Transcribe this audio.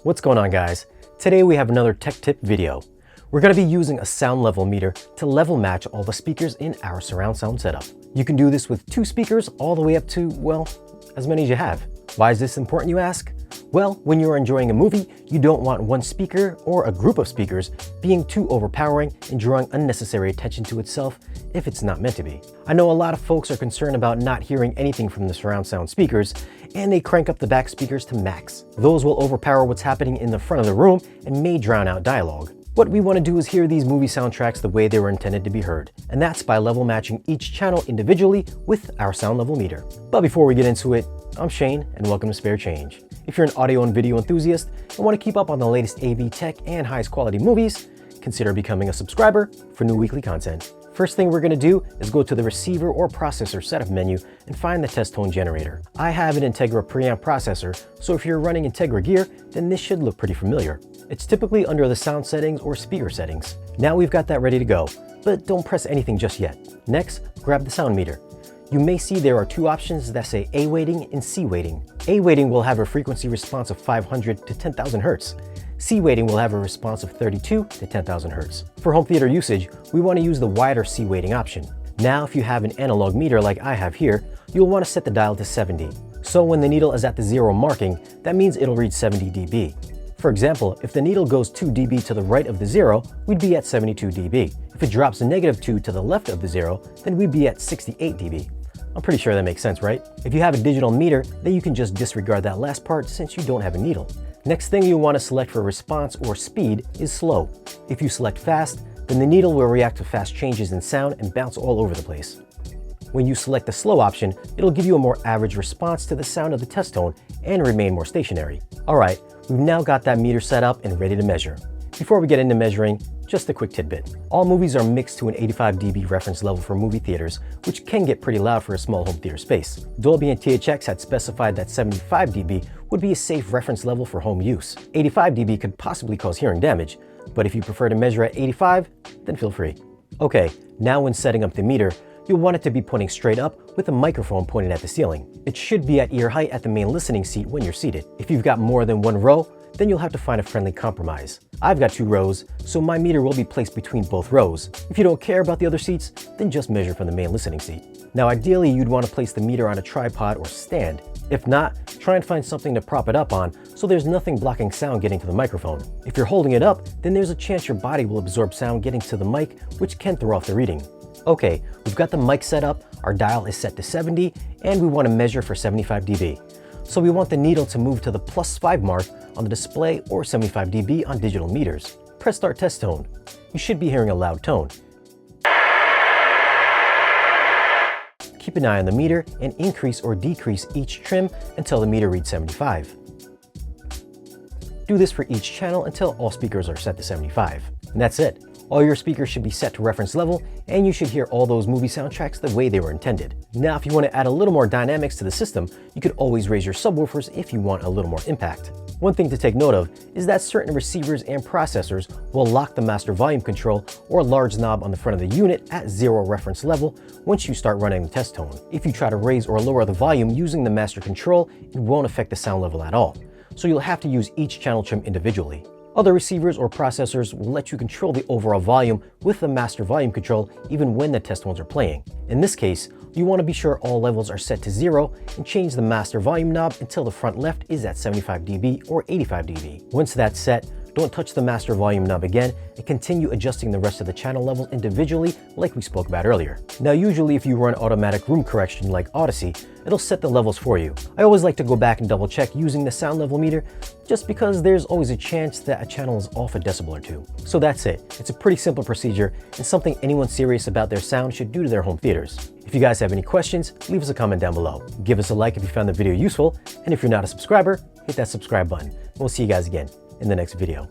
What's going on, guys? Today we have another tech tip video. We're going to be using a sound level meter to level match all the speakers in our surround sound setup. You can do this with 2 speakers all the way up to, well, as many as you have. Why is this important, you ask? Well, when you're enjoying a movie, you don't want one speaker or a group of speakers being too overpowering and drawing unnecessary attention to itself if it's not meant to be. I know a lot of folks are concerned about not hearing anything from the surround sound speakers, and they crank up the back speakers to max. Those will overpower what's happening in the front of the room and may drown out dialogue. What we want to do is hear these movie soundtracks the way they were intended to be heard, and that's by level matching each channel individually with our sound level meter. But before we get into it, I'm Shane, and welcome to Spare Change. If you're an audio and video enthusiast and want to keep up on the latest AV tech and highest quality movies, consider becoming a subscriber for new weekly content. First thing we're going to do is go to the receiver or processor setup menu and find the test tone generator. I have an Integra preamp processor, so if you're running Integra gear, then this should look pretty familiar. It's typically under the sound settings or speaker settings. Now we've got that ready to go, but don't press anything just yet. Next, grab the sound meter. You may see there are 2 options that say A weighting and C weighting. A weighting will have a frequency response of 500 to 10,000 Hz. C weighting will have a response of 32 to 10,000 Hz. For home theater usage, we want to use the wider C weighting option. Now, if you have an analog meter like I have here, you'll want to set the dial to 70. So when the needle is at the 0 marking, that means it'll read 70 dB. For example, if the needle goes 2 dB to the right of the 0, we'd be at 72 dB. If it drops -2 to the left of the 0, then we'd be at 68 dB. I'm pretty sure that makes sense, right? If you have a digital meter, then you can just disregard that last part since you don't have a needle. Next thing you want to select for response or speed is slow. If you select fast, then the needle will react to fast changes in sound and bounce all over the place. When you select the slow option, it'll give you a more average response to the sound of the test tone and remain more stationary. Alright, we've now got that meter set up and ready to measure. Before we get into measuring, just a quick tidbit. All movies are mixed to an 85 dB reference level for movie theaters, which can get pretty loud for a small home theater space. Dolby and THX had specified that 75 dB would be a safe reference level for home use. 85 dB could possibly cause hearing damage, but if you prefer to measure at 85, then feel free. Okay, now when setting up the meter, you'll want it to be pointing straight up with a microphone pointed at the ceiling. It should be at ear height at the main listening seat when you're seated. If you've got more than 1 row, then you'll have to find a friendly compromise. I've got 2 rows, so my meter will be placed between both rows. If you don't care about the other seats, then just measure from the main listening seat. Now ideally, you'd want to place the meter on a tripod or stand. If not, try and find something to prop it up on so there's nothing blocking sound getting to the microphone. If you're holding it up, then there's a chance your body will absorb sound getting to the mic, which can throw off the reading. Okay, we've got the mic set up, our dial is set to 70, and we want to measure for 75 dB. So we want the needle to move to the +5 mark on the display or 75 dB on digital meters. Press start test tone. You should be hearing a loud tone. Keep an eye on the meter and increase or decrease each trim until the meter reads 75. Do this for each channel until all speakers are set to 75. And that's it. All your speakers should be set to reference level, and you should hear all those movie soundtracks the way they were intended. Now, if you want to add a little more dynamics to the system, you could always raise your subwoofers if you want a little more impact. One thing to take note of is that certain receivers and processors will lock the master volume control or large knob on the front of the unit at 0 reference level once you start running the test tone. If you try to raise or lower the volume using the master control, it won't affect the sound level at all. So you'll have to use each channel trim individually. Other receivers or processors will let you control the overall volume with the master volume control even when the test tones are playing. In this case, you want to be sure all levels are set to 0 and change the master volume knob until the front left is at 75 dB or 85 dB. Once that's set, don't touch the master volume knob again and continue adjusting the rest of the channel levels individually like we spoke about earlier. Now usually if you run automatic room correction like Odyssey, it'll set the levels for you. I always like to go back and double check using the sound level meter just because there's always a chance that a channel is off a decibel or 2. So that's it. It's a pretty simple procedure and something anyone serious about their sound should do to their home theaters. If you guys have any questions, leave us a comment down below. Give us a like if you found the video useful, and if you're not a subscriber, hit that subscribe button. We'll see you guys again in the next video.